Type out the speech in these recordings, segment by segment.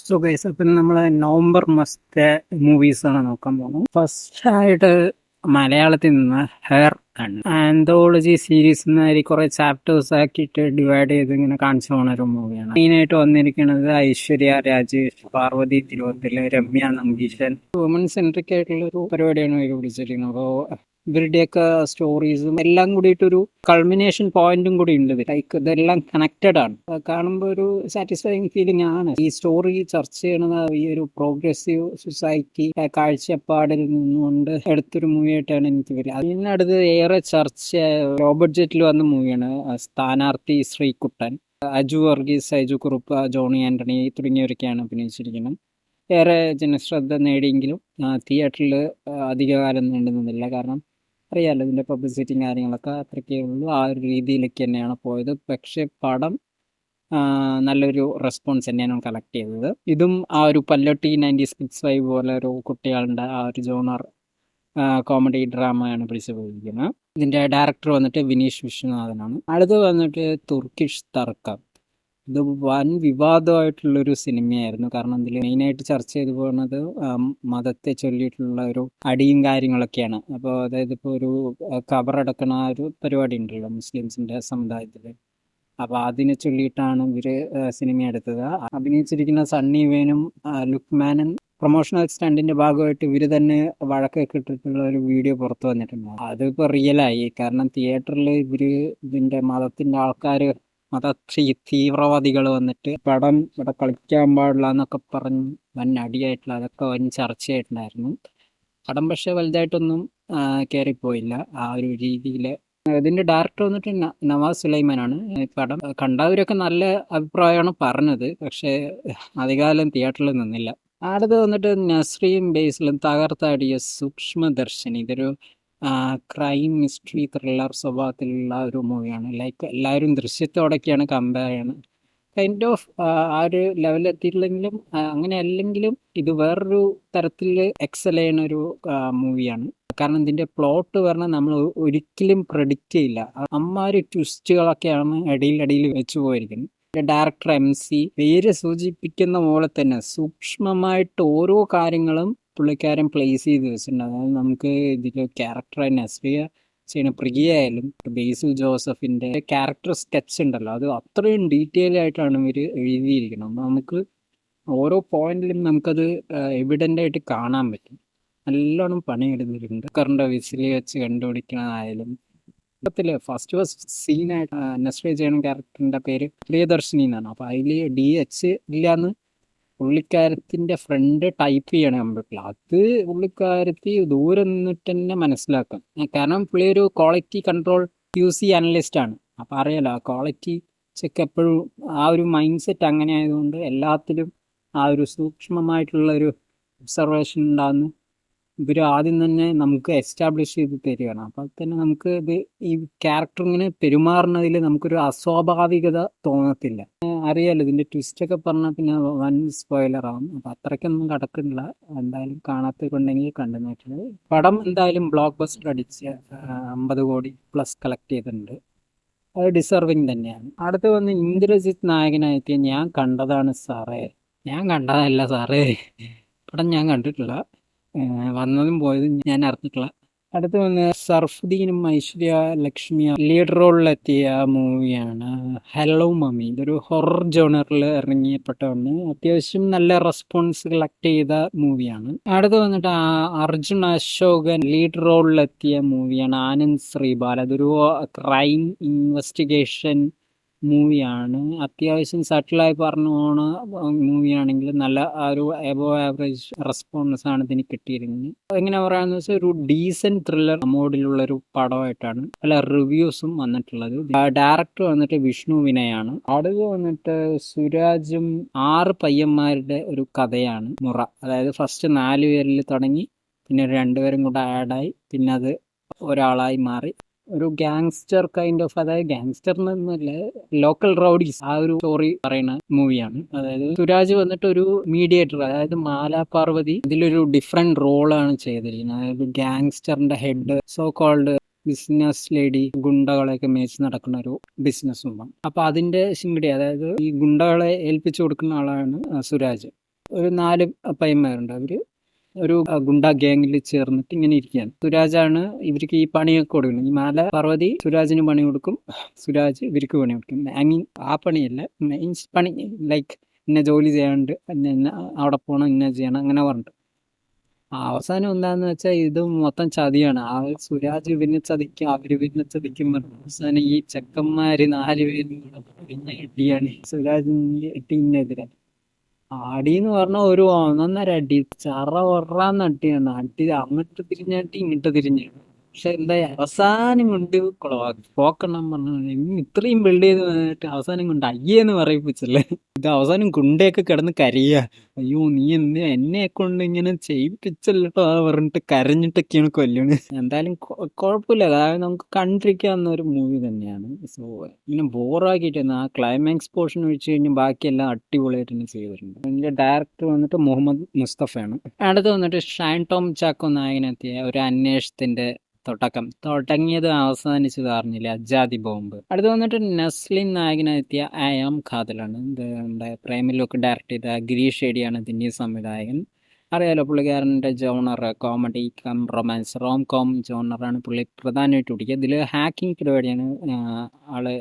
So guys, അപ്പം നമ്മൾ November മാസത്തെ മൂവീസാണ് നോക്കാൻ പോകുന്നത്. ഫസ്റ്റ് ആയിട്ട് മലയാളത്തിൽ നിന്ന് ഹെയർ ആണ് ആന്തോളജി സീരീസ് എന്നായി കുറെ ചാപ്റ്റേഴ്സ് ആക്കിയിട്ട് ഡിവൈഡ് ചെയ്ത് ഇങ്ങനെ കാണിച്ചു പോകുന്ന ഒരു മൂവിയാണ്. മെയിനായിട്ട് വന്നിരിക്കുന്നത് ഐശ്വര്യ രാജേഷ്, പാർവതി തിരുവോത്തല്, രമ്യ നമ്പീശൻ. വുമൺ സെൻട്രിക് ആയിട്ടുള്ള ഒരു പരിപാടിയാണ് ഇവർ പിടിച്ചിരിക്കുന്നത്. അപ്പോൾ ഇവരുടെയൊക്കെ സ്റ്റോറീസും എല്ലാം കൂടിയിട്ടൊരു കൾമിനേഷൻ പോയിന്റും കൂടി ഉണ്ട്. ലൈക്ക് ഇതെല്ലാം കണക്റ്റഡ് ആണ്. കാണുമ്പോൾ ഒരു സാറ്റിസ്ഫൈങ് ഫീലിംഗ് ആണ്. ഈ സ്റ്റോറി ചർച്ച ചെയ്യണത് ഈ ഒരു പ്രോഗ്രസീവ് സൊസൈറ്റി കാഴ്ചപ്പാടിൽ നിന്നുകൊണ്ട് എടുത്തൊരു മൂവിയായിട്ടാണ് എനിക്ക് വരിക. അതിനടുത്ത് ഏറെ ചർച്ച ലോ ബഡ്ജറ്റിൽ വന്ന മൂവിയാണ് സ്ഥാനാർത്ഥി ശ്രീകുട്ടൻ. അജു വർഗീസ്, അജു കുറുപ്പ്, ജോണി ആന്റണി തുടങ്ങിയവരൊക്കെയാണ് അഭിനയിച്ചിരിക്കുന്നത്. ഏറെ ജനശ്രദ്ധ നേടിയെങ്കിലും തിയേറ്ററിൽ അധികകാലം നീണ്ടു നിന്നില്ല. കാരണം അറിയാമല്ലോ, ഇതിൻ്റെ പബ്ലിസിറ്റിയും കാര്യങ്ങളൊക്കെ അത്രയ്ക്കേ ഉള്ളൂ. ആ ഒരു രീതിയിലേക്ക് തന്നെയാണ് പോയത്. പക്ഷെ പടം നല്ലൊരു റെസ്പോൺസ് തന്നെയാണ് കളക്ട് ചെയ്തത്. ഇതും ആ ഒരു പല്ലൊട്ടി 96 പോലെ ഒരു കുട്ടികളുടെ ആ ഒരു ജോണർ കോമഡി ഡ്രാമയാണ് പിടിച്ചു പോയിരിക്കുന്നത്. ഇതിൻ്റെ ഡയറക്ടർ വന്നിട്ട് വിനീഷ് വിശ്വനാഥനാണ്. അടുത്ത് വന്നിട്ട് തുർക്കിഷ് തർക്കം. ഇത് വൻ വിവാദമായിട്ടുള്ളൊരു സിനിമയായിരുന്നു. കാരണം ഇതിൽ മെയിനായിട്ട് ചർച്ച ചെയ്തു പോകുന്നത് മതത്തെ ചൊല്ലിയിട്ടുള്ള ഒരു അടിയും കാര്യങ്ങളൊക്കെയാണ്. അപ്പോൾ അതായത് ഇപ്പോൾ ഒരു കബറടക്കണ ഒരു പരിപാടി ഉണ്ടല്ലോ മുസ്ലിംസിൻ്റെ സമുദായത്തിൽ. അപ്പോൾ അതിനെ ചൊല്ലിയിട്ടാണ് ഇവർ സിനിമ എടുത്തത്. അഭിനയിച്ചിരിക്കുന്ന സണ്ണി വേനും ലുക്മാനും പ്രൊമോഷണൽ സ്റ്റണ്ടിന്റെ ഭാഗമായിട്ട് ഇവർ തന്നെ വഴക്കൊക്കെ ഇട്ടിട്ടുള്ള ഒരു വീഡിയോ പുറത്തു വന്നിട്ടുണ്ട്. അതിപ്പോൾ റിയലായി. കാരണം തിയേറ്ററിൽ ഇതിന്റെ മതത്തിന്റെ ആൾക്കാർ, തീവ്രവാദികൾ വന്നിട്ട് പടം ഇവിടെ കളിക്കാൻ പാടില്ല എന്നൊക്കെ പറഞ്ഞ് വൻ അടിയായിട്ടുള്ള അതൊക്കെ വൻ ചർച്ചയായിട്ടുണ്ടായിരുന്നു. പടം പക്ഷെ വലുതായിട്ടൊന്നും കയറിപ്പോയില്ല ആ ഒരു രീതിയിൽ. ഇതിന്റെ ഡയറക്ടർ വന്നിട്ട് നവാസ് സുലൈമാനാണ്. പടം കണ്ടവരൊക്കെ നല്ല അഭിപ്രായമാണ് പറഞ്ഞത്. പക്ഷെ അധികകാലം തിയേറ്ററിൽ നിന്നില്ല. അടുത്ത് വന്നിട്ട് നസ്രീം ബേസിലും തകർത്താടിയ സൂക്ഷ്മദർശിനി. ഇതൊരു ക്രൈം മിസ്റ്ററി ത്രില്ലർ സ്വഭാവത്തിലുള്ള ഒരു മൂവിയാണ്. ലൈക്ക് എല്ലാവരും ദൃശ്യത്തോടൊക്കെയാണ് കമ്പയർ ചെയ്യുന്നത്. കൈൻഡ് ഓഫ് ആ ഒരു ലെവലിൽ എത്തിയിട്ടില്ലെങ്കിലും അങ്ങനെ അല്ലെങ്കിലും ഇത് വേറൊരു തരത്തിൽ എക്സൽ ചെയ്യുന്ന ഒരു മൂവിയാണ്. കാരണം ഇതിന്റെ പ്ലോട്ട് പറഞ്ഞാൽ നമ്മൾ ഒരിക്കലും പ്രഡിക്റ്റ് ചെയ്യില്ല. അമ്മാര് ട്വിസ്റ്റുകളൊക്കെയാണ് അടിയിൽ വെച്ചു പോയിരിക്കുന്നത്. ഡയറക്ടർ MC പേര് സൂചിപ്പിക്കുന്ന പോലെ തന്നെ സൂക്ഷ്മമായിട്ട് ഓരോ കാര്യങ്ങളും പുള്ളിക്കാരൻ പ്ലേസ് ചെയ്ത് വെച്ചിട്ടുണ്ട്. അതായത് നമുക്ക് ഇതിൽ ക്യാരക്ടറായി നസ്രിയ ചെയ്യുന്ന പ്രിയയായാലും ബേസിൽ ജോസഫിന്റെ ക്യാരക്ടർ സ്കെച്ച് ഉണ്ടല്ലോ, അത് അത്രയും ഡീറ്റെയിൽ ആയിട്ടാണ് ഇവർ എഴുതിയിരിക്കുന്നത്. നമുക്ക് ഓരോ പോയിന്റിലും നമുക്കത് എവിഡന്റ് ആയിട്ട് കാണാൻ പറ്റും. നല്ലോണം പണിയെടുത്തിട്ടുണ്ട്. കറണ്ട് വിസിലി വെച്ച് കണ്ടുപിടിക്കണതായാലും ഫസ്റ്റ് സീനായിട്ട് നസ്രിയ ചെയ്യുന്ന ക്യാരക്ടറിന്റെ പേര് പ്രിയദർശിനി എന്നാണ്. അപ്പൊ അതിൽ DH ഇല്ലാന്ന് പുള്ളിക്കാരത്തിന്റെ ഫ്രണ്ട് ടൈപ്പ് ചെയ്യണം കമ്പ്യൂട്ടറിൽ. അത് പുള്ളിക്കാരത്തി ദൂരെ നിന്നിട്ട് തന്നെ മനസ്സിലാക്കാം. കാരണം പുള്ളി ഒരു ക്വാളിറ്റി കൺട്രോൾ QC അനലിസ്റ്റ് ആണ്. അപ്പൊ അറിയാലോ, ക്വാളിറ്റി ചെക്ക് എപ്പോഴും ആ ഒരു മൈൻഡ് സെറ്റ് അങ്ങനെ ആയതുകൊണ്ട് എല്ലാത്തിലും ആ ഒരു സൂക്ഷ്മമായിട്ടുള്ള ഒരു ഒബ്സർവേഷൻ ഉണ്ടാകുന്നു. ഇവർ ആദ്യം തന്നെ നമുക്ക് എസ്റ്റാബ്ലിഷ് ചെയ്ത് തരികയാണ്. അപ്പോൾ തന്നെ നമുക്ക് ഇത് ഈ ക്യാരക്ടർ ഇങ്ങനെ പെരുമാറുന്നതിൽ നമുക്കൊരു അസ്വാഭാവികത തോന്നത്തില്ല. അറിയാലോ, ഇതിന്റെ ട്വിസ്റ്റൊക്കെ പറഞ്ഞാൽ പിന്നെ വൻ സ്പോയിലർ ആവും. അപ്പം അത്രയ്ക്കൊന്നും കടക്കുന്നില്ല. എന്തായാലും കാണാത്തതുണ്ടെങ്കിൽ കണ്ടു നോക്കിയത്. പടം എന്തായാലും ബ്ലോക്ക് ബസ്റ്റർ അടിച്ച് 50 കോടി പ്ലസ് കളക്ട് ചെയ്തിട്ടുണ്ട്. അത് ഡിസർവിങ് തന്നെയാണ്. അടുത്ത് വന്ന് ഇന്ദ്രജിത്ത് നായകനായെത്തിയ ഞാൻ കണ്ടതാണ് സാറേ. ഞാൻ കണ്ടതല്ല സാറേ, പടം ഞാൻ കണ്ടിട്ടില്ല. വന്നതും പോയതും ഞാൻ അറിഞ്ഞിട്ടില്ല. അടുത്ത് വന്ന് സർഫുദ്ദീനും ഐശ്വര്യ ലക്ഷ്മിയ ലീഡ് റോളിലെത്തിയ മൂവിയാണ് ഹലോ മമ്മി. ഇതൊരു ഹൊറർ ജോണറിൽ ഇറങ്ങിയപ്പെട്ടാണ്. അത്യാവശ്യം നല്ല റെസ്പോൺസ് കളക്ട് ചെയ്ത മൂവിയാണ്. അടുത്ത് വന്നിട്ട് അർജുൻ അശോകൻ ലീഡ് റോളിലെത്തിയ മൂവിയാണ് ആനന്ദ് ശ്രീബാൽ. അതൊരു ക്രൈം ഇൻവെസ്റ്റിഗേഷൻ മൂവിയാണ്. അത്യാവശ്യം സട്ടിലായി പറഞ്ഞു പോണ മൂവിയാണെങ്കിൽ നല്ല ഒരു എബോ ആവറേജ് റെസ്പോൺസ് ആണ് ഇതിന് കിട്ടിയിരുന്നത്. എങ്ങനെ പറയാന്ന് വെച്ചാൽ ഒരു ഡീസന്റ് ത്രില്ലർ മോഡിലുള്ള ഒരു പടമായിട്ടാണ് പല റിവ്യൂസും വന്നിട്ടുള്ളത്. ഡയറക്ടർ വന്നിട്ട് വിഷ്ണു വിനയാണ്. അടുത്ത് വന്നിട്ട് സുരാജും 6 പയ്യന്മാരുടെ ഒരു കഥയാണ് മുറ. അതായത് ഫസ്റ്റ് 4 പേരിൽ തുടങ്ങി, പിന്നെ 2 പേരും കൂടെ ആഡായി, പിന്നെ അത് ഒരാളായി മാറി. ഒരു ഗാങ്സ്റ്റർ കൈൻഡ് ഓഫ്, അതായത് ഗാങ്സ്റ്റർ എന്നല്ല, ലോക്കൽ റൗഡീസ് ആ ഒരു സ്റ്റോറി പറയുന്ന മൂവിയാണ്. അതായത് സുരാജ് വന്നിട്ട് ഒരു മീഡിയേറ്റർ, അതായത് മാലാ പാർവതി ഇതിലൊരു ഡിഫറെന്റ് റോളാണ് ചെയ്തിരിക്കുന്നത്. അതായത് ഗാങ്സ്റ്ററിന്റെ head, so called business lady, ഗുണ്ടകളെയൊക്കെ മേച്ച് നടക്കുന്ന ഒരു ബിസിനസ് വുമൺ. അപ്പൊ അതിന്റെ ശിങ്കടി, അതായത് ഈ ഗുണ്ടകളെ ഏൽപ്പിച്ചു കൊടുക്കുന്ന ആളാണ് സുരാജ്. ഒരു 4 പയ്യന്മാരുണ്ട്. അവര് ഒരു ഗുണ്ടാ ഗ്യാങ്ങിൽ ചേർന്നിട്ട് ഇങ്ങനെ ഇരിക്കുകയാണ്. സുരാജാണ് ഇവർക്ക് ഈ പണിയൊക്കെ കൊടുക്കുന്നത്. ഈ മാല പാർവതി സുരാജിന് പണി കൊടുക്കും, സുരാജ് ഇവർക്ക് പണി കൊടുക്കും. ഐ മീൻ ആ പണിയല്ല, മീൻസ് പണി ലൈക്ക് ഇന്ന ജോലി ചെയ്യാണ്ട് ഇന്ന അവിടെ പോകണം, ഇന്ന ചെയ്യണം അങ്ങനെ പറഞ്ഞിട്ട്. അവസാനം എന്താന്ന് വെച്ചാൽ ഇത് മൊത്തം ചതിയാണ്. ആ സുരാജ് ഇവനെ ചതിക്കും, അവര് ഇവനെ ചതിക്കും പറഞ്ഞു. അവസാനം ഈ ചെക്കന്മാര് 4 പേരും കൂടെ പിന്നെ ഇടിയാണ് സുരാജ് ടീമിനെതിരെ. അടീന്ന് പറഞ്ഞാ ഒരു ഒന്നൊന്നര അടി. ചറ ഒറാന്ന് അടിയാണ്. അടി അങ്ങോട്ട് തിരിഞ്ഞാട്ടി ഇങ്ങോട്ട് തിരിഞ്ഞ്. പക്ഷെ എന്താ അവസാനം കൊണ്ട് കുളവാക്കി. പോക്കെണ്ണം പറഞ്ഞു ഇത്രയും ബിൽഡ് ചെയ്ത് വന്നിട്ട് അവസാനം കൊണ്ട് അയ്യേന്ന് പറയിപ്പിച്ചല്ലേ. ഇത് അവസാനം ഗുണ്ടയൊക്കെ കിടന്ന് കരയുക. അയ്യോ നീ എന്ത് എന്നെ കൊണ്ട് ഇങ്ങനെ ചെയ്യിപ്പിച്ചല്ലോ പറഞ്ഞിട്ട് കരഞ്ഞിട്ടൊക്കെയാണ് കൊല്ലണ്. എന്തായാലും കുഴപ്പമില്ല. അതായത് നമുക്ക് കണ്ടിരിക്കാവുന്ന ഒരു മൂവി തന്നെയാണ്. സോ ഇങ്ങനെ ബോറാക്കിയിട്ട് ആ ക്ലൈമാക്സ് പോർഷൻ ഒഴിച്ച് കഴിഞ്ഞാൽ ബാക്കിയെല്ലാം അടിപൊളിയായിട്ട് തന്നെ ചെയ്തിട്ടുണ്ട്. അതിന്റെ ഡയറക്ടർ വന്നിട്ട് മുഹമ്മദ് മുസ്തഫയാണ്. അടുത്ത് വന്നിട്ട് ഷൈൻ ടോം ചാക്കോ നായകനെത്തിയ ഒരു അന്വേഷണത്തിന്റെ തുടങ്ങിയത് അവസാനിച്ചത് അറിഞ്ഞില്ല, അജാതി ബോംബ്. അടുത്ത് വന്നിട്ട് നസ്ലിൻ നായകനെത്തിയ ഐ ആം ഖാദലാണ്. ഇത് പ്രേമിലൊക്കെ ഡയറക്ട് ചെയ്ത ഗിരീഷ് ഷെഡിയാണ് ഇതിന്റെ സംവിധായകൻ. അറിയാലോ പുള്ളിക്കാരൻ്റെ genre comedy cum romance, rom com ജോണറാണ് പുള്ളി പ്രധാനമായിട്ട് പിടിക്കുക. ഇതിൽ ഹാക്കിംഗ് പരിപാടിയാണ് ആള്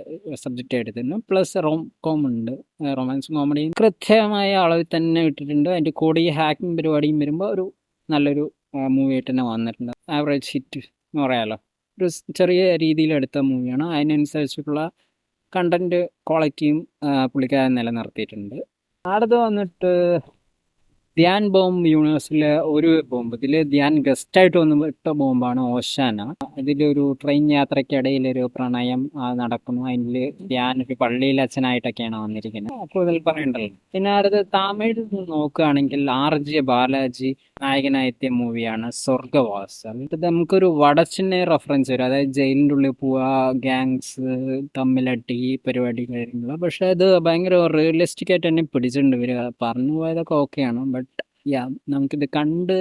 സബ്ജക്റ്റ് എടുത്തിരുന്നത്. പ്ലസ് റോം കോം ഉണ്ട്, റൊമാൻസും കോമഡിയും കൃത്യമായ അളവിൽ തന്നെ ഇട്ടിട്ടുണ്ട്. അതിൻ്റെ കൂടെ ഈ ഹാക്കിംഗ് പരിപാടിയും വരുമ്പോൾ ഒരു നല്ലൊരു മൂവി ആയിട്ട് തന്നെ വന്നിട്ടുണ്ട്. ആവറേജ് ഹിറ്റ് എന്ന് പറയാമല്ലോ. ഒരു ചെറിയ രീതിയിൽ എടുത്ത മൂവിയാണ്. അതിനനുസരിച്ചിട്ടുള്ള കണ്ടന്റ് ക്വാളിറ്റിയും പുള്ളിക്കാരൻ നിലനിർത്തിയിട്ടുണ്ട്. അടുത്ത് വന്നിട്ട് ധ്യാൻ ബോംബ് യൂണിവേഴ്സിലെ ഒരു ബോംബ്. ഇതിൽ ധ്യാൻ ഗസ്റ്റായിട്ട് വന്ന് ഇട്ട ബോംബാണ് ഓശാന. ഇതിലൊരു ട്രെയിൻ യാത്രയ്ക്കിടയിൽ ഒരു പ്രണയം നടക്കുന്നു. അതിൽ ധ്യാൻ ഒരു പള്ളിയിൽ അച്ഛനായിട്ടൊക്കെയാണ് വന്നിരിക്കുന്നത്. കൂടുതൽ പറയണ്ടല്ലോ. പിന്നെ അടുത്ത് തമിഴ് നോക്കുകയാണെങ്കിൽ RJ ബാലാജി നായകനായെത്തിയ മൂവിയാണ് സ്വർഗവാസം. ഇത് നമുക്കൊരു വടച്ചെന്നൈ റെഫറൻസ് വരും. അതായത് ജയിലിൻ്റെ ഉള്ളിൽ പോവുക, ഗാങ്സ് തമ്മിലടി പരിപാടി കാര്യങ്ങൾ. പക്ഷെ അത് ഭയങ്കര റിയലിസ്റ്റിക് ആയിട്ട് തന്നെ പിടിച്ചിട്ടുണ്ട്. ഇവര് പറഞ്ഞു പോയതൊക്കെ ഓക്കെയാണ്. ബട്ട് നമുക്കിത് കണ്ട്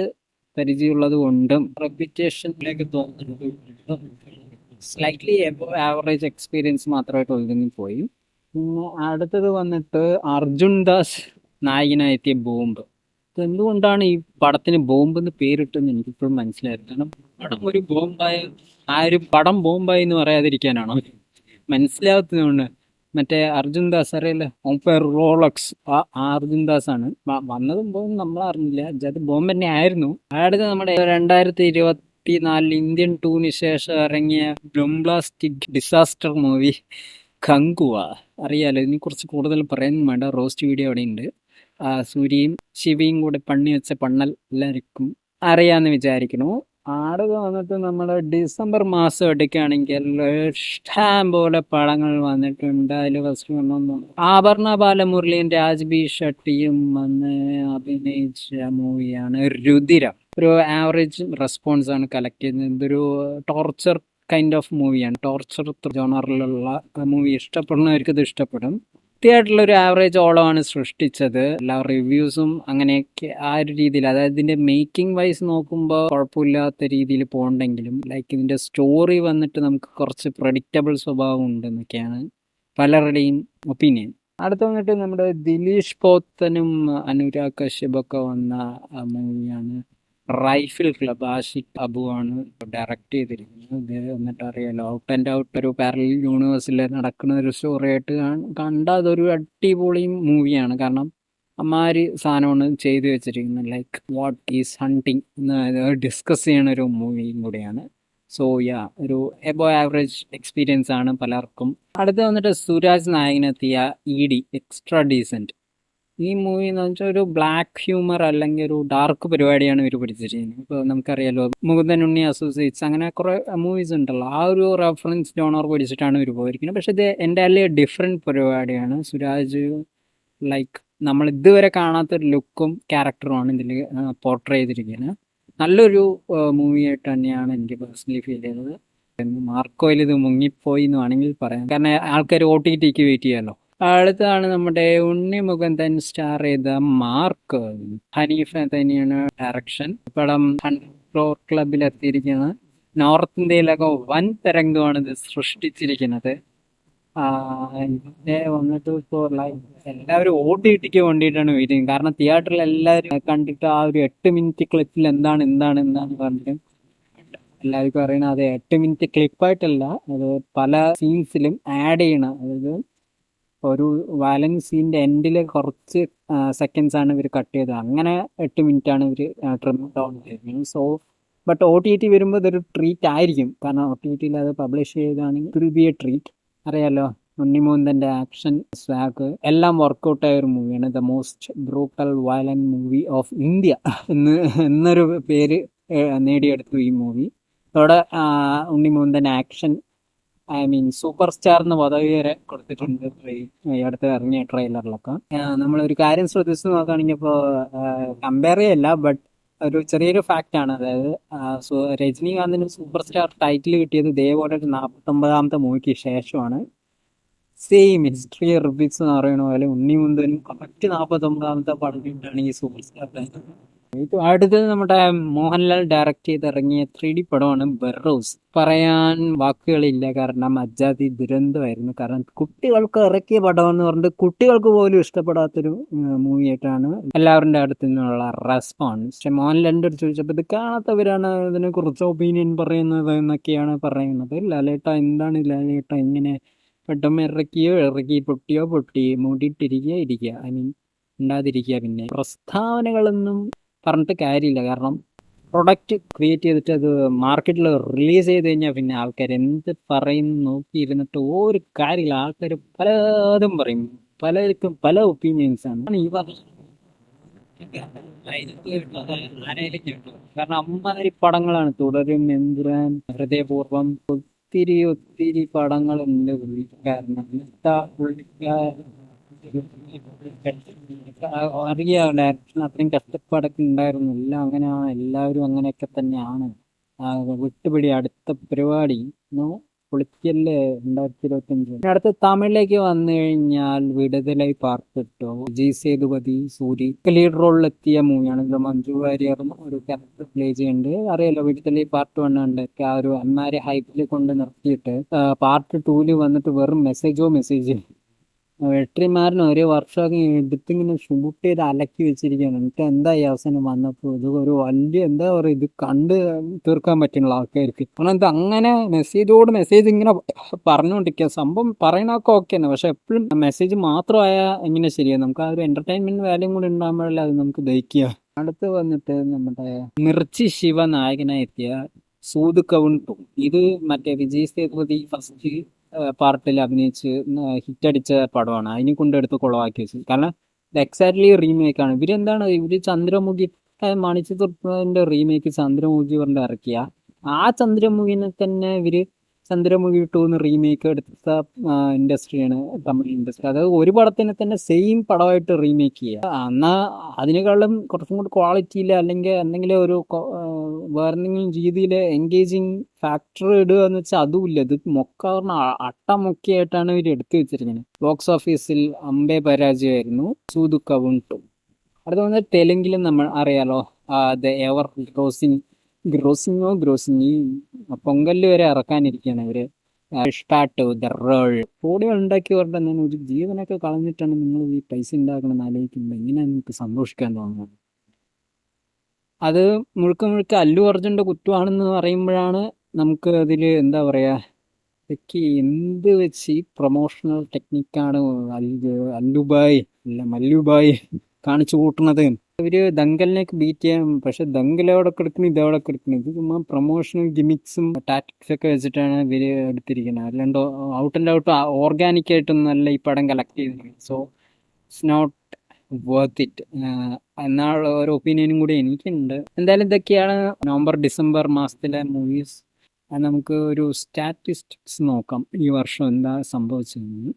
പരിചയമുള്ളത് കൊണ്ടും റെപ്യൂട്ടേഷനിലേക്ക് തോന്നുന്നുണ്ട് സ്ലൈറ്റ്ലി ആവറേജ് എക്സ്പീരിയൻസ് മാത്രമായിട്ട് ഒതുങ്ങിപ്പോയി. പിന്നെ അടുത്തത് വന്നിട്ട് അർജുൻ ദാസ് നായകനായെത്തിയ ബോംബ്. എന്തുകൊണ്ടാണ് ഈ പടത്തിന് ബോംബ് എന്ന് പേരിട്ടെന്ന് എനിക്കിപ്പോഴും മനസ്സിലായിരുന്നു. കാരണം പടം ഒരു ബോംബായി, ആ ഒരു പടം ബോംബായി എന്ന് പറയാതിരിക്കാനാണോ മനസ്സിലാകത്തതുകൊണ്ട്. മറ്റേ അർജുൻ ദാസ് അറിയില്ല, റോളക്സ്, ആ അർജുൻ ദാസ് ആണ് വന്നതും പോകും നമ്മൾ അറിഞ്ഞില്ല. അത് ബോംബ് തന്നെ ആയിരുന്നു. അടുത്ത് നമ്മുടെ 2024 ഇന്ത്യൻ 2ന് ശേഷം ഇറങ്ങിയ ബ്ലംബ്ലാസ്റ്റിക് ഡിസാസ്റ്റർ മൂവി ഖങ്കുവ. അറിയാലോ, ഇതിനെ കുറിച്ച് കൂടുതൽ പറയാനും വേണ്ട, റോസ്റ്റ് വീഡിയോ അവിടെ ഉണ്ട്. സൂര്യയും ശിവയും കൂടെ പണി വെച്ച പണ്ണൽ എല്ലാവർക്കും അറിയാമെന്ന് വിചാരിക്കണു. ആട് വന്നിട്ട് നമ്മുടെ ഡിസംബർ മാസം എടുക്കുകയാണെങ്കിൽ ഇഷ്ടം പോലെ പടങ്ങൾ വന്നിട്ടുണ്ട്. അതിൽ ഫസ്റ്റ് വന്നു ആഭരണ ബാലമുരളിയും രാജ് ബി ഷെട്ടിയും വന്ന് അഭിനയിച്ച മൂവിയാണ് രുതിരം. ഒരു ആവറേജ് റെസ്പോൺസ് ആണ് കളക്ട് ചെയ്യുന്നത്. ഇതൊരു ടോർച്ചർ കൈൻഡ് ഓഫ് മൂവിയാണ്. ടോർച്ചർ ജോണറിലുള്ള മൂവി ഇഷ്ടപ്പെടുന്നവർക്ക് ഇത് ഇഷ്ടപ്പെടും. കൃത്യമായിട്ടുള്ള ഒരു ആവറേജ് ഓളമാണ് സൃഷ്ടിച്ചത്. എല്ലാ റിവ്യൂസും അങ്ങനെയൊക്കെ ആ ഒരു രീതിയിൽ, അതായത് ഇതിന്റെ മേക്കിംഗ് വൈസ് നോക്കുമ്പോൾ കുഴപ്പമില്ലാത്ത രീതിയിൽ പോകണ്ടെങ്കിലും ലൈക്ക് ഇതിന്റെ സ്റ്റോറി വന്നിട്ട് നമുക്ക് കുറച്ച് പ്രഡിക്റ്റബിൾ സ്വഭാവം ഉണ്ടെന്നൊക്കെയാണ് പലരുടെയും ഒപ്പീനിയൻ. അടുത്ത വന്നിട്ട് നമ്മുടെ ദിലീഷ് പോത്തനും അനുരാഗ് കശ്യപൊക്കെ വന്ന മൂവിയാണ് റൈഫിൾ ക്ലബ്. ആഷിഖ് അബു ആണ് ഡയറക്റ്റ് ചെയ്തിരിക്കുന്നത്. ഇത് എന്നിട്ട് അറിയാലോ, ഔട്ട് ആൻഡ് ഔട്ട് ഒരു പാരലൽ യൂണിവേഴ്സിൽ നടക്കുന്ന ഒരു സ്റ്റോറി ആയിട്ട് കണ്ട അതൊരു അടിപൊളി മൂവിയാണ്. കാരണം അമ്മാതിരി സാധനമാണ് ചെയ്തു വെച്ചിരിക്കുന്നത്. ലൈക്ക് വാട്ട് ഈസ് ഹണ്ടിങ് എന്ന് ഡിസ്കസ് ചെയ്യണ ഒരു മൂവിയും കൂടിയാണ്. സോ ഒരു എബോ ആവറേജ് എക്സ്പീരിയൻസ് ആണ് പലർക്കും. അടുത്ത് വന്നിട്ട് സുരാജ് നായകനെത്തിയ ED എക്സ്ട്രാ ഡീസൻറ്റ്. ഈ മൂവി എന്ന് വെച്ചാൽ ഒരു ബ്ലാക്ക് ഹ്യൂമർ അല്ലെങ്കിൽ ഒരു ഡാർക്ക് പരിപാടിയാണ് ഇവർ പിടിച്ചിരിക്കുന്നത്. ഇപ്പോൾ നമുക്കറിയാലോ മുകുന്ദൻ ഉണ്ണി അസോസിയേറ്റ്സ് അങ്ങനെ കുറേ മൂവീസ് ഉണ്ടല്ലോ, ആ ഒരു റെഫറൻസ് ജോണർ പിടിച്ചിട്ടാണ് ഇവർ പോയിരിക്കുന്നത്. പക്ഷെ ഇത് എൻ്റെ ഡിഫറെൻറ്റ് പരിപാടിയാണ്. സുരാജ് ലൈക്ക് നമ്മൾ ഇതുവരെ കാണാത്തൊരു ലുക്കും ക്യാരക്ടറുമാണ് ഇതിൽ പോർട്രേ ചെയ്തിരിക്കുന്നത്. നല്ലൊരു മൂവിയായിട്ട് തന്നെയാണ് എനിക്ക് പേഴ്സണലി ഫീൽ ചെയ്തത്. മാർക്കോയിൽ ഇത് മുങ്ങിപ്പോയി എന്ന് വേണമെങ്കിൽ പറയാം. കാരണം ആൾക്കാർ OTTക്ക് വെയിറ്റ് ചെയ്യാമല്ലോ. അടുത്താണ് നമ്മുടെ ഉണ്ണി മുകുന്ദൻ സ്റ്റാർ ചെയ്ത മാർക്ക്. ഹനീഫ തന്നെയാണ് ഡയറക്ഷൻ. പടം 100 crore ക്ലബിൽ എത്തിയിരിക്കുന്നത്. നോർത്ത് ഇന്ത്യയിലൊക്കെ വൻ തരംഗമാണ് ഇത് സൃഷ്ടിച്ചിരിക്കുന്നത്. ഇതിന്റെ വന്നിട്ട് ഇപ്പോൾ എല്ലാവരും OTTക്ക് വേണ്ടിയിട്ടാണ് വെയിറ്റിംഗ്. കാരണം തിയേറ്ററിൽ എല്ലാവരും കണ്ടിട്ട് ആ ഒരു 8 മിനിറ്റ് ക്ലിപ്പിൽ എന്താണ് പറഞ്ഞിട്ട് എല്ലാവർക്കും അറിയണം. അത് 8 മിനിറ്റ് ക്ലിപ്പായിട്ടല്ല, അത് പല സീൻസിലും ആഡ് ചെയ്യണം. അതായത് ഒരു വയലൻസ് സീൻ്റെ എൻഡിൽ കുറച്ച് സെക്കൻഡ്സ് ആണ് ഇവർ കട്ട് ചെയ്തത്. അങ്ങനെ 8 മിനിറ്റ് ആണ് ഇവർ ട്രിം ഡൗൺ ചെയ്തിരിക്കുന്നത്. സോ ബട്ട് OTT വരുമ്പോൾ ഇതൊരു ട്രീറ്റ് ആയിരിക്കും. കാരണം OTTയിൽ അത് പബ്ലിഷ് ചെയ്താണെങ്കിൽ it will be a treat. അറിയാലോ, ഉണ്ണിമൂന്തൻ്റെ ആക്ഷൻ സ്വാഗ് എല്ലാം വർക്കൗട്ട് ആയ ഒരു മൂവിയാണ്. The most brutal violent movie of India എന്നൊരു പേര് നേടിയെടുത്തു ഈ മൂവി. അതോടെ Unni Mukundan action, I mean superstar എന്ന പദവി വരെ കൊടുത്തിട്ടുണ്ട് ഈ അടുത്ത് ഇറങ്ങിയ ട്രെയിലറിലൊക്കെ. നമ്മളൊരു കാര്യം ശ്രദ്ധിച്ച് നോക്കുകയാണെങ്കിൽ ഇപ്പോൾ കമ്പയർ ചെയ്യല്ല, ബട്ട് ഒരു ചെറിയൊരു ഫാക്റ്റ് ആണ്. അതായത് രജനീകാന്തിന് സൂപ്പർ സ്റ്റാർ ടൈറ്റിൽ കിട്ടിയത് ഇതേപോലെ ഒരു 49ാമത്തെ മൂവിക്ക് ശേഷമാണ്. സെയിം ഹിസ്റ്ററി റിപ്പീറ്റ്സ് എന്ന് പറയുന്ന പോലെ ഉണ്ണിമുന്തനും കറക്റ്റ് 49ാമത്തെ പടം കിട്ടാണ് ഈ സൂപ്പർ സ്റ്റാർ ടൈറ്റിൽ. അടുത്തത് നമ്മുടെ മോഹൻലാൽ ഡയറക്റ്റ് ചെയ്തിറങ്ങിയ 3D പടമാണ് ബെറോസ്. പറയാൻ വാക്കുകളില്ല, കാരണം അജാതി ദുരന്തമായിരുന്നു. കാരണം കുട്ടികൾക്ക് ഇറക്കിയ പടം എന്ന് പറഞ്ഞിട്ട് കുട്ടികൾക്ക് പോലും ഇഷ്ടപ്പെടാത്തൊരു മൂവിയായിട്ടാണ് എല്ലാവരുടെ അടുത്തു നിന്നുള്ള റെസ്പോൺസ്. പക്ഷെ മോഹൻലാലിൻ്റെ അടുത്ത് ചോദിച്ചപ്പോൾ ഇത് കാണാത്തവരാണ് ഇതിനെ കുറിച്ച് ഒപ്പീനിയൻ പറയുന്നത് എന്നൊക്കെയാണ് പറയുന്നത്. ലാലേട്ട എന്താണ് ലാലേട്ട ഇങ്ങനെ പെട്ടെന്ന് ഇറക്കി പൊട്ടി മൂടിയിട്ടിരിക്കുക, ഐ മീൻ ഉണ്ടാതിരിക്കുക. പിന്നെ പ്രസ്താവനകളൊന്നും പറഞ്ഞിട്ട് കാര്യമില്ല. കാരണം പ്രൊഡക്റ്റ് ക്രിയേറ്റ് ചെയ്തിട്ട് അത് മാർക്കറ്റിൽ റിലീസ് ചെയ്ത് കഴിഞ്ഞാൽ പിന്നെ ആൾക്കാർ എന്ത് പറയുന്നു നോക്കിയിരുന്നിട്ട് ഒരു കാര്യമില്ല. ആൾക്കാർ പലതും പറയും, പലർക്കും പല ഒപ്പീനിയൻസ് ആണ് ഈ കാരണം അമ്മാതിരി പടങ്ങളാണ്. തുടരും, എമ്പുരാൻ, ഹൃദയപൂർവ്വം, ഒത്തിരി പടങ്ങളുണ്ട് പുള്ളിക്കാരൻ. അറിയാം ഡയറക്ഷൻ അത്രയും കഷ്ടപ്പാടൊക്കെ ഉണ്ടായിരുന്നു. എല്ലാം അങ്ങനെയാണ്, എല്ലാവരും അങ്ങനെയൊക്കെ തന്നെയാണ്. വിട്ടുപിടി അടുത്ത പരിപാടി പൊളിക്കല്ലേ 2025. അടുത്ത തമിഴിലേക്ക് വന്നു കഴിഞ്ഞാൽ വിടുതലൈ പാർട്ടിട്ടോ, സേതുപതി, സൂരി ലീഡ് റോളിലെത്തിയ മൂവിയാണ്. മഞ്ജു വാര്യറും ഒരു ക്യാരക്ടർ പ്ലേ ചെയ്യുന്നുണ്ട്. അറിയാലോ, വിടുതലൈ പാർട്ട് 1 ഉണ്ട്. ആ ഒരു അമ്മാരെ ഹൈപ്പിൽ കൊണ്ട് നിർത്തിയിട്ട് പാർട്ട് 2 വന്നിട്ട് വെറും മെസ്സേജ് വെട്രിമാരൻ ഒരു വർഷമൊക്കെ എടുത്തിങ്ങനെ ഷൂട്ട് ചെയ്ത് അലക്കി വെച്ചിരിക്കുകയാണ്. എന്നിട്ട് എന്തായി അവസാനം വന്നപ്പോൾ ഇത് ഒരു വലിയ എന്താ പറയുക, ഇത് കണ്ട് തീർക്കാൻ പറ്റുള്ള ആൾക്കാർക്ക്. കാരണം ഇത് അങ്ങനെ മെസ്സേജ് ഇങ്ങനെ പറഞ്ഞുകൊണ്ടിരിക്കുക. സംഭവം പറയണൊക്കെ ഓക്കെ ആണ്, പക്ഷെ എപ്പോഴും മെസ്സേജ് മാത്രമായാൽ എങ്ങനെ ശരിയാണ്? നമുക്ക് ആ ഒരു എന്റർടൈൻമെന്റ് വാല്യൂ കൂടി ഉണ്ടാകുമ്പോഴല്ലേ അത് നമുക്ക് ദഹിക്കുക. അടുത്ത് വന്നിട്ട് നമ്മുടെ മിർച്ചി ശിവ നായകനായി എത്തിയ സൂത് കവുൺ 2. ഇത് മറ്റേ വിജയ് സേതുപതി ഫസ്റ്റ് പാർട്ടിൽ അഭിനയിച്ച് ഹിറ്റടിച്ച പടമാണ്. അതിനെ കൊണ്ടെടുത്ത് കുളവാക്കി വെച്ചു. കാരണം ഇത് എക്സാക്ട്ലി റീമേക്കാണ്. ഇവര് ചന്ദ്രമുഖി മണിച്ചിത്രത്തിന്റെ റീമേക്ക് ചന്ദ്രമുഖി പറഞ്ഞ് ഇറക്കിയ ആ ചന്ദ്രമുഖിനെ തന്നെ ഇവര് ചന്ദ്രമുഖി 2 റീമേക്ക് എടുത്ത ഇൻഡസ്ട്രിയാണ് തമിഴ് ഇൻഡസ്ട്രി. അതായത് ഒരു പടത്തിനെ തന്നെ സെയിം പടമായിട്ട് റീമേക്ക് ചെയ്യുക. എന്നാൽ അതിനേക്കാളും കുറച്ചും കൂടി ക്വാളിറ്റിയിൽ അല്ലെങ്കിൽ എന്തെങ്കിലും ഒരു വേറെ എന്തെങ്കിലും രീതിയിൽ എൻഗേജിങ് ഫാക്ടർ ഇടുക എന്ന് വെച്ചാൽ അതുമില്ല. ഇത് പറഞ്ഞ അട്ടമൊക്കെയായിട്ടാണ് ഇവർ എടുത്തു വെച്ചിരിക്കുന്നത്. ബോക്സ് ഓഫീസിൽ അമ്പേ പരാജയമായിരുന്നു സൂതു കവുൺ 2. അടുത്ത വന്നത് തെലുങ്കിലും നമ്മൾ അറിയാലോ, ദ എവർ ഗ്രോസിംഗ് പൊങ്കല് വരെ ഇറക്കാനിരിക്കുകയാണ് ഇവര്. കോടികൾ ഉണ്ടാക്കി പറഞ്ഞിട്ട് എന്താണ് ഒരു ജീവനൊക്കെ കളഞ്ഞിട്ടാണ് നിങ്ങൾ ഈ പൈസ ഉണ്ടാക്കണമെന്ന് ആലോചിക്കുമ്പോൾ എങ്ങനെയാണ് നിങ്ങൾക്ക് സന്തോഷിക്കാൻ തോന്നുന്നത്? അത് മുഴുക്ക അല്ലു അർജുൻ്റെ കുറ്റമാണെന്ന് പറയുമ്പോഴാണ് നമുക്ക് അതിൽ എന്താ പറയുക, ഇതൊക്കെ എന്ത് വെച്ച് ഈ പ്രൊമോഷണൽ ടെക്നിക്കാണ് അല്ലുബായ് അല്ല മല്ലുബായ് കാണിച്ചു കൂട്ടുന്നത്. ഇവര് ദങ്കലിനൊക്കെ ബീറ്റ് ചെയ്യാൻ, പക്ഷെ ദങ്കൽ എവിടെ കിടക്കുന്നു, ഇതെവിടെ കിടക്കുന്നു? ഇത് ചുമ്മാ പ്രൊമോഷണൽ ഗിമിക്സും ടാറ്റിക്സ് ഒക്കെ വെച്ചിട്ടാണ് ഇവര് എടുത്തിരിക്കുന്നത്. അല്ലാണ്ട് ഔട്ട് ആൻഡ് ഔട്ട് ഓർഗാനിക് ആയിട്ടൊന്നും അല്ല ഈ പടം കളക്ട് ചെയ്തിരിക്കുന്നത്. So it's not worth it എന്നുള്ള ഒരു ഒപ്പീനിയനും കൂടി എനിക്കുണ്ട്. എന്തായാലും ഇതൊക്കെയാണ് നവംബർ ഡിസംബർ മാസത്തിലെ മൂവീസ്. നമുക്ക് ഒരു സ്റ്റാറ്റിസ്റ്റിക്സ് നോക്കാം ഈ വർഷം എന്താ സംഭവിച്ചതെന്ന്.